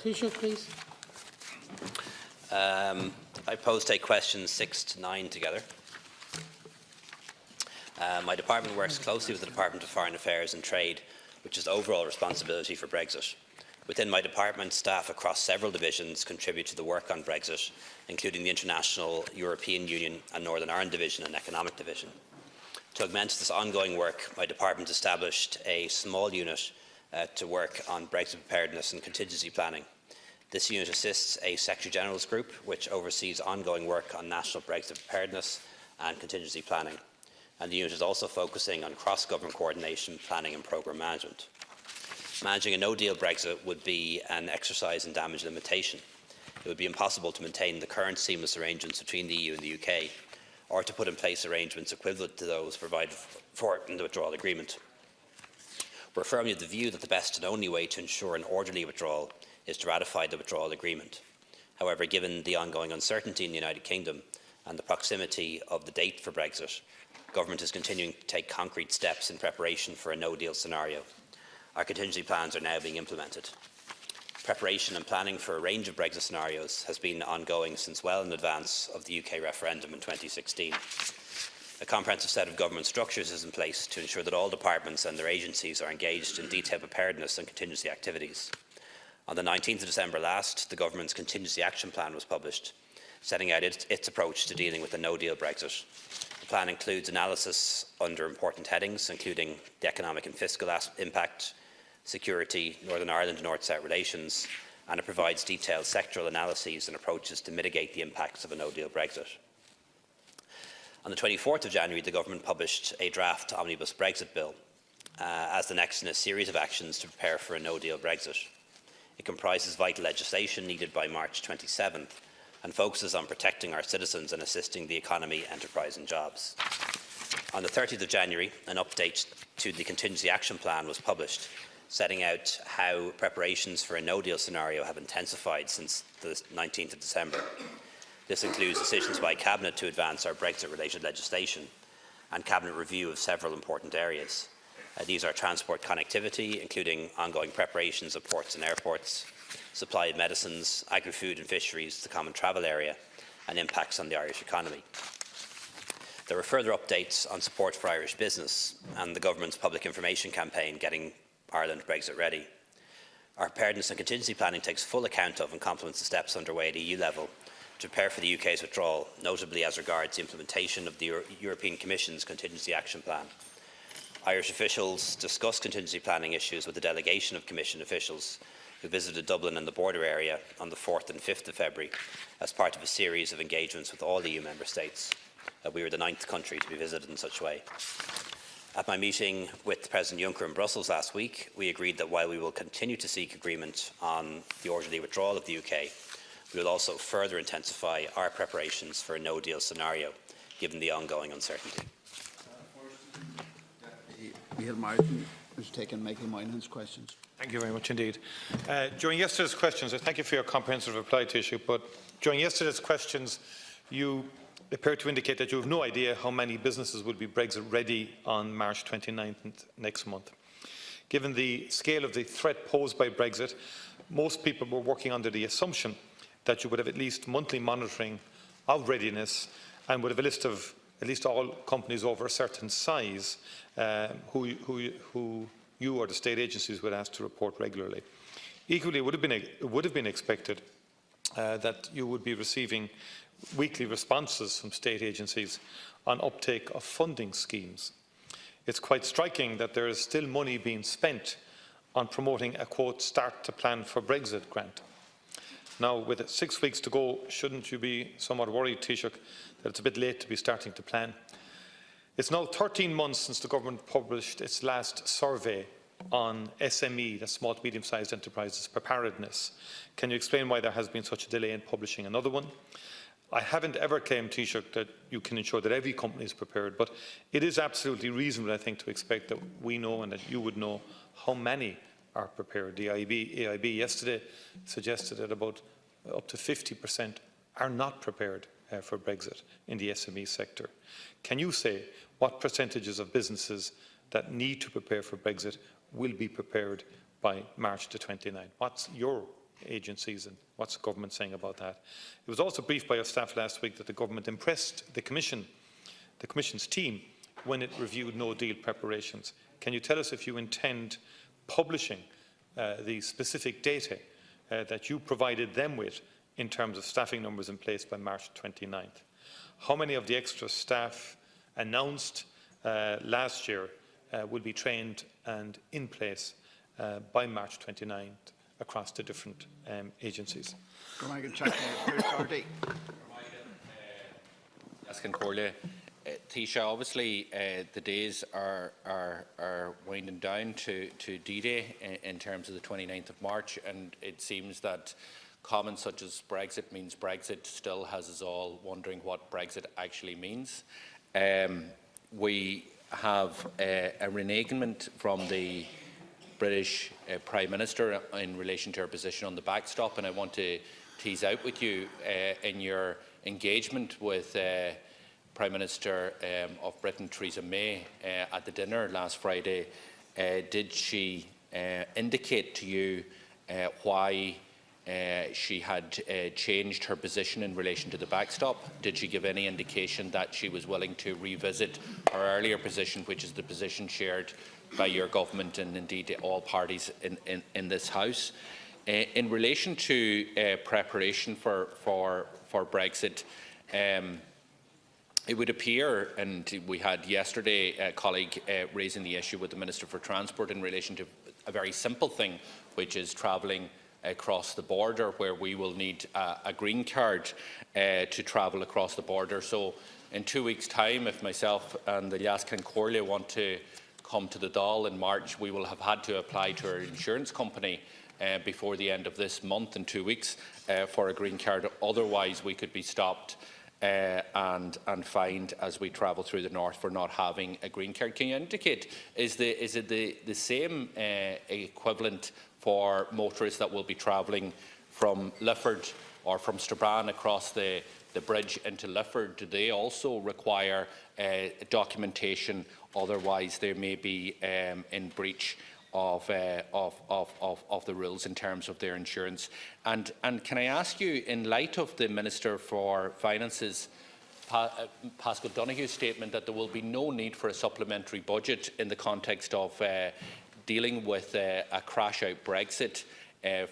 Taoiseach, please. I propose to take questions 6 to 9 together. My department works closely with the Department of Foreign Affairs and Trade, which is the overall responsibility for Brexit. Within my department, staff across several divisions contribute to the work on Brexit, including the International, European Union and Northern Ireland Division and Economic Division. To augment this ongoing work, my department established a small unit to work on Brexit preparedness and contingency planning. This unit assists a Secretary-General's group, which oversees ongoing work on national Brexit preparedness and contingency planning. And the unit is also focusing on cross-government coordination, planning and programme management. Managing a no-deal Brexit would be an exercise in damage limitation. It would be impossible to maintain the current seamless arrangements between the EU and the UK, or to put in place arrangements equivalent to those provided for in the withdrawal agreement. We are firmly of the view that the best and only way to ensure an orderly withdrawal is to ratify the withdrawal agreement. However, given the ongoing uncertainty in the United Kingdom and the proximity of the date for Brexit, Government is continuing to take concrete steps in preparation for a no-deal scenario. Our contingency plans are now being implemented. Preparation and planning for a range of Brexit scenarios has been ongoing since well in advance of the UK referendum in 2016. A comprehensive set of government structures is in place to ensure that all departments and their agencies are engaged in detailed preparedness and contingency activities. On the 19th of December last, the Government's Contingency Action Plan was published, setting out its approach to dealing with a no-deal Brexit. The plan includes analysis under important headings, including the economic and fiscal impact, security, Northern Ireland and North-South relations, and it provides detailed sectoral analyses and approaches to mitigate the impacts of a no-deal Brexit. On the 24th of January, the Government published a draft Omnibus Brexit Bill as the next in a series of actions to prepare for a no-deal Brexit. It comprises vital legislation needed by March 27th and focuses on protecting our citizens and assisting the economy, enterprise and jobs. On the 30th of January, an update to the Contingency Action Plan was published, setting out how preparations for a no-deal scenario have intensified since the 19th of December. This includes decisions by Cabinet to advance our Brexit-related legislation and Cabinet review of several important areas. These are transport connectivity, including ongoing preparations of ports and airports, supply of medicines, agri-food and fisheries, the common travel area, and impacts on the Irish economy. There were further updates on support for Irish business and the Government's public information campaign Getting Ireland Brexit Ready. Our preparedness and contingency planning takes full account of and complements the steps underway at EU level to prepare for the UK's withdrawal, notably as regards the implementation of the European Commission's Contingency Action Plan. Irish officials discussed contingency planning issues with a delegation of Commission officials who visited Dublin and the border area on the 4th and 5th of February as part of a series of engagements with all EU member states. We were the 9th country to be visited in such a way. At my meeting with President Juncker in Brussels last week, we agreed that while we will continue to seek agreement on the orderly withdrawal of the UK, we will also further intensify our preparations for a no-deal scenario, given the ongoing uncertainty. Micheál Martin has taken Michael Moynihan's questions. Thank you very much indeed. During yesterday's questions, I thank you for your comprehensive reply to issue, but during yesterday's questions, you appear to indicate that you have no idea how many businesses will be Brexit ready on March 29th next month. Given the scale of the threat posed by Brexit, most people were working under the assumption that you would have at least monthly monitoring of readiness and would have a list of at least all companies over a certain size who you or the state agencies would ask to report regularly. Equally, it would have been expected that you would be receiving weekly responses from state agencies on uptake of funding schemes. It's quite striking that there is still money being spent on promoting a, quote, start to plan for Brexit grant. Now, with 6 weeks to go, shouldn't you be somewhat worried, Taoiseach, that it's a bit late to be starting to plan? It's now 13 months since the Government published its last survey on SME, the small to medium-sized enterprises, preparedness. Can you explain why there has been such a delay in publishing another one? I haven't ever claimed, Taoiseach, that you can ensure that every company is prepared, but it is absolutely reasonable, I think, to expect that we know and that you would know how many are prepared. The AIB yesterday suggested that about up to 50% are not prepared for Brexit in the SME sector. Can you say what percentages of businesses that need to prepare for Brexit will be prepared by March the 29th? What's your agencies, and what's the government saying about that? It was also briefed by our staff last week that the government impressed the Commission's team when it reviewed no-deal preparations. Can you tell us if you intend publishing the specific data that you provided them with in terms of staffing numbers in place by March 29th? How many of the extra staff announced last year will be trained and in place by March 29th across the different agencies? Pearse Doherty. Taoiseach, obviously the days are winding down to D-Day in terms of the 29th of March, and it seems that comments such as Brexit means Brexit still has us all wondering what Brexit actually means. We have a renegement from the British Prime Minister in relation to her position on the backstop, and I want to tease out with you in your engagement with Prime Minister of Britain, Theresa May, at the dinner last Friday. Did she indicate to you why she had changed her position in relation to the backstop? Did she give any indication that she was willing to revisit her earlier position, which is the position shared by your government and indeed all parties in this House? In relation to preparation for Brexit, it would appear, and we had yesterday a colleague raising the issue with the Minister for Transport in relation to a very simple thing, which is travelling across the border, where we will need a green card to travel across the border. So in 2 weeks' time, if myself and the Liascan Corley want to come to the Dáil in March, we will have had to apply to our insurance company before the end of this month, in 2 weeks, for a green card. Otherwise, we could be stopped and fined as we travel through the north for not having a green card. Can you indicate, is it the same equivalent for motorists that will be travelling from Lifford or from Strabane across the bridge into Lifford? Do they also require documentation? Otherwise, they may be in breach of the rules in terms of their insurance. And can I ask you, in light of the Minister for Finance's Paschal Donoghue's statement that there will be no need for a supplementary budget in the context of dealing with a crash-out Brexit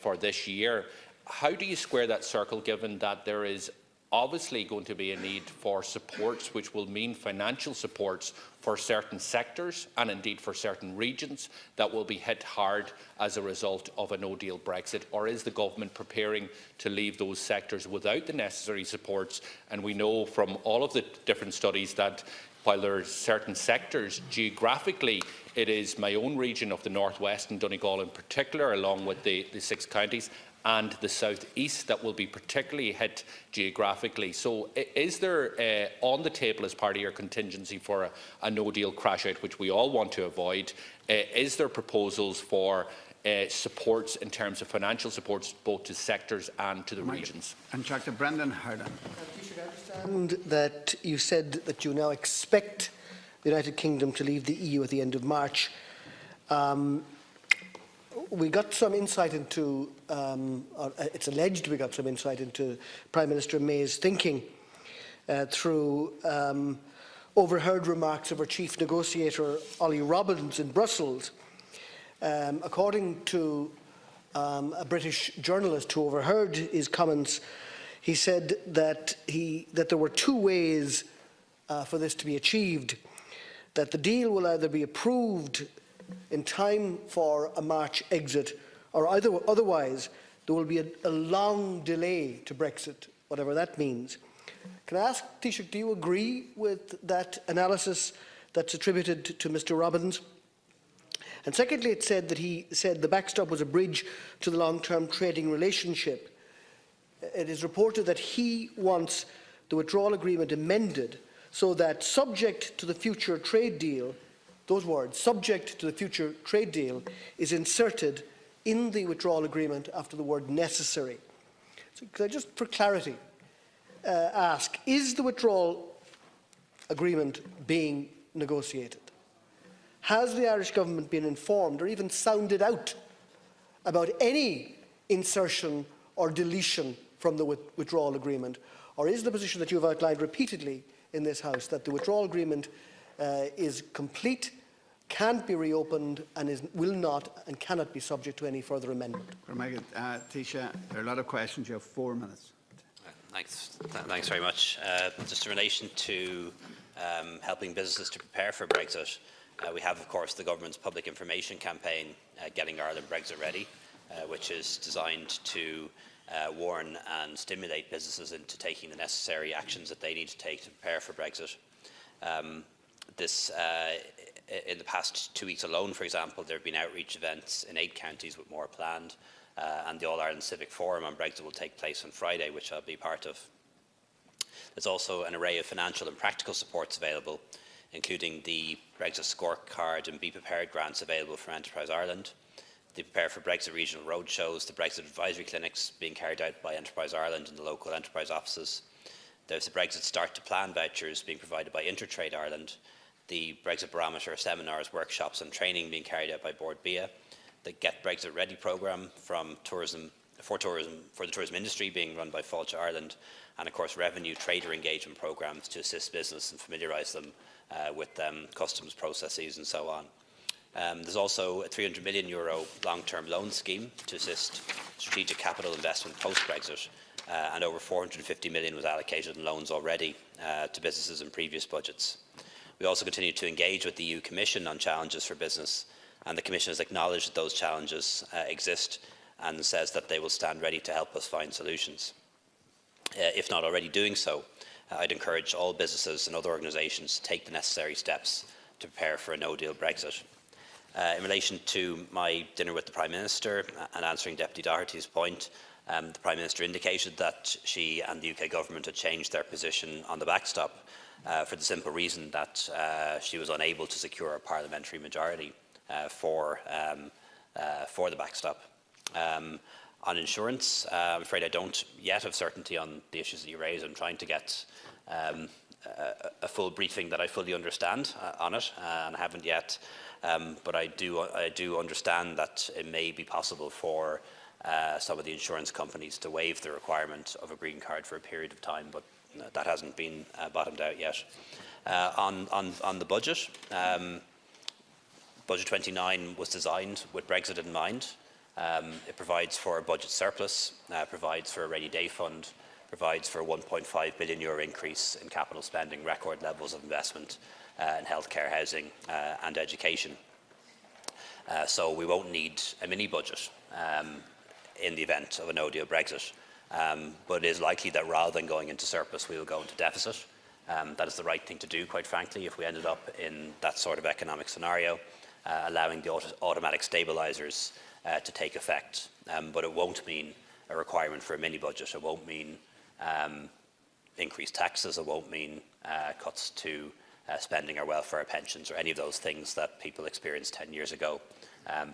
for this year, how do you square that circle, given that there is obviously going to be a need for supports, which will mean financial supports for certain sectors and indeed for certain regions that will be hit hard as a result of a no-deal Brexit? Or is the government preparing to leave those sectors without the necessary supports? And we know from all of the different studies that while there are certain sectors, geographically it is my own region of the North West and Donegal in particular, along with the 6 counties, and the South East that will be particularly hit geographically. So is there on the table, as part of your contingency for a no-deal crash-out, which we all want to avoid, is there proposals for supports in terms of financial supports both to sectors and to the regions? And Dr. Brendan Howlin. I understand that you said that you now expect the United Kingdom to leave the EU at the end of March. We got some insight into, it's alleged we got some insight into Prime Minister May's thinking through overheard remarks of her chief negotiator, Ollie Robbins, in Brussels. According to a British journalist who overheard his comments, he said that there were 2 ways for this to be achieved, that the deal will either be approved in time for a March exit, or otherwise there will be a long delay to Brexit, whatever that means. Can I ask, Taoiseach, do you agree with that analysis that's attributed to Mr. Robbins? And secondly, it said that he said the backstop was a bridge to the long-term trading relationship. It is reported that he wants the withdrawal agreement amended so that, subject to the future trade deal, those words, subject to the future trade deal, is inserted in the withdrawal agreement after the word necessary. So could I just, for clarity, ask, is the withdrawal agreement being negotiated? Has the Irish government been informed or even sounded out about any insertion or deletion from the withdrawal agreement? Or is the position that you have outlined repeatedly in this House that the withdrawal agreement is complete, can't be reopened and will not and cannot be subject to any further amendment? Taoiseach, there are a lot of questions. You have 4 minutes. Thanks very much. Just in relation to helping businesses to prepare for Brexit, we have, of course, the government's public information campaign, Getting Ireland Brexit Ready, which is designed to warn and stimulate businesses into taking the necessary actions that they need to take to prepare for Brexit. In the past 2 weeks alone, for example, there have been outreach events in 8 counties with more planned, and the All-Ireland Civic Forum on Brexit will take place on Friday, which I'll be part of. There's also an array of financial and practical supports available, including the Brexit Scorecard and Be Prepared grants available from Enterprise Ireland, the Prepare for Brexit regional roadshows, the Brexit advisory clinics being carried out by Enterprise Ireland and the local enterprise offices. There's the Brexit Start to Plan vouchers being provided by Intertrade Ireland, the Brexit Barometer seminars, workshops and training being carried out by Board BIA, the Get Brexit Ready programme for the tourism industry being run by Fáilte Ireland, and of course revenue trader engagement programmes to assist business and familiarise them with customs processes and so on. There's also a €300 million long-term loan scheme to assist strategic capital investment post-Brexit, and over €450 million was allocated in loans already to businesses in previous budgets. We also continue to engage with the EU Commission on challenges for business, and the Commission has acknowledged that those challenges exist and says that they will stand ready to help us find solutions. If not already doing so, I'd encourage all businesses and other organisations to take the necessary steps to prepare for a no-deal Brexit. In relation to my dinner with the Prime Minister and answering Deputy Doherty's point, the Prime Minister indicated that she and the UK Government had changed their position on the backstop for the simple reason that she was unable to secure a parliamentary majority for the backstop. On insurance, I'm afraid I don't yet have certainty on the issues that you raise. I'm trying to get a full briefing that I fully understand on it, and I haven't yet. But I do understand that it may be possible for some of the insurance companies to waive the requirement of a green card for a period of time, but that hasn't been bottomed out yet. On the budget, Budget 29 was designed with Brexit in mind. It provides for a budget surplus, provides for a rainy day fund, provides for a €1.5 billion increase in capital spending, record levels of investment in healthcare, housing and education. So we won't need a mini budget in the event of a no-deal Brexit, but it is likely that rather than going into surplus, we will go into deficit. That is the right thing to do, quite frankly, if we ended up in that sort of economic scenario, allowing the automatic stabilisers to take effect. But it won't mean a requirement for a mini budget. It won't mean increased taxes. It won't mean cuts to spending or welfare or pensions or any of those things that people experienced 10 years ago,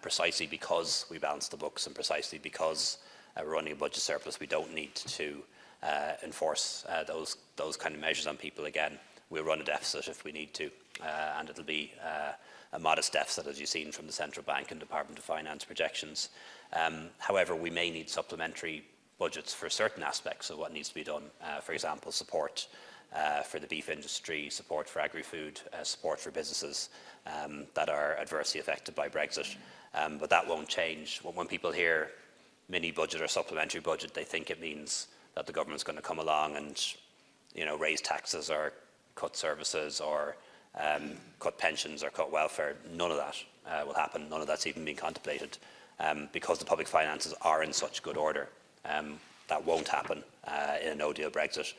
precisely because we balance the books and precisely because we're running a budget surplus. We don't need to enforce those kind of measures on people again. We'll run a deficit if we need to, and it'll be a modest deficit, as you've seen from the Central Bank and Department of Finance projections. However, we may need supplementary budgets for certain aspects of what needs to be done. For example, support for the beef industry, support for agri-food, support for businesses that are adversely affected by Brexit. But that won't change. When people hear mini budget or supplementary budget, they think it means that the government's going to come along and, raise taxes or cut services or cut pensions or cut welfare. None of that will happen. None of that's even being contemplated because the public finances are in such good order. That won't happen in a no-deal Brexit.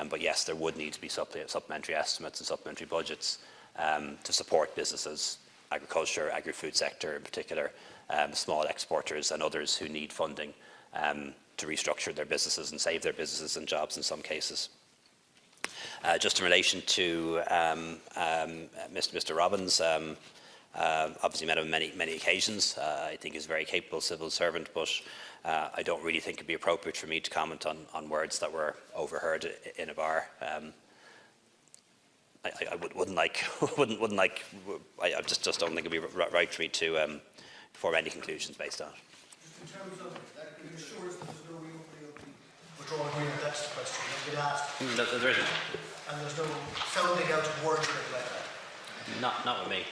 But yes, there would need to be supplementary estimates and supplementary budgets to support businesses, agriculture, agri-food sector in particular, small exporters and others who need funding to restructure their businesses and save their businesses and jobs in some cases. Just in relation to Mr. Robbins, obviously met him on many occasions. I think he's a very capable civil servant, but I don't really think it'd be appropriate for me to comment on words that were overheard in a bar. I just don't think it'd be right for me to form any conclusions based on it. In terms of you sure that there's no reopening of the withdrawal agreement? That's the question. That's been asked. There isn't. And there's no sounding out of words or anything like that? Not with me.